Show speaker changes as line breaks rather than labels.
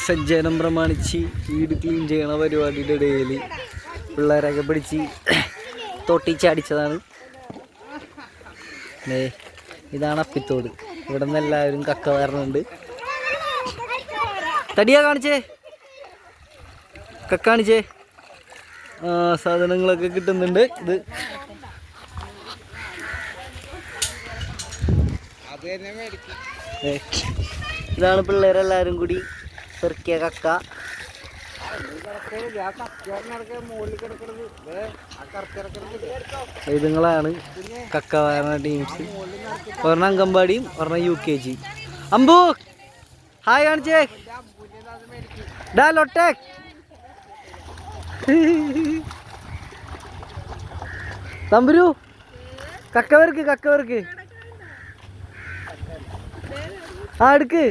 സജ്ജനം പ്രമാണിച്ച് വീട് ക്ലീൻ ചെയ്യണ പരിപാടിയുടെ ഇടയിൽ പിള്ളേരൊക്കെ പിടിച്ച് തൊട്ടിച്ചടിച്ചതാണ്. ഇതാണ് അപ്പിത്തോട്. ഇവിടെ നിന്ന് എല്ലാവരും കക്ക വരണുണ്ട്. തടിയാ കാണിച്ചേ, കക്കാണിച്ചേ. സാധനങ്ങളൊക്കെ കിട്ടുന്നുണ്ട്. ഇതാണ് പിള്ളേരെല്ലാരും കൂടി പെറുക്കിയ കക്ക. ഇതുങ്ങളാണ് കക്ക വരുന്ന ടീംസ്. ഒരെണ്ണം അങ്കമ്പാടിയും ഒരെണ്ണം UKG. അമ്പു ഹായ് കാണിച്ചേ. ഡാ ലൊട്ടെ തമ്പുരു കക്കവർക്ക് ആ എടുക്ക്.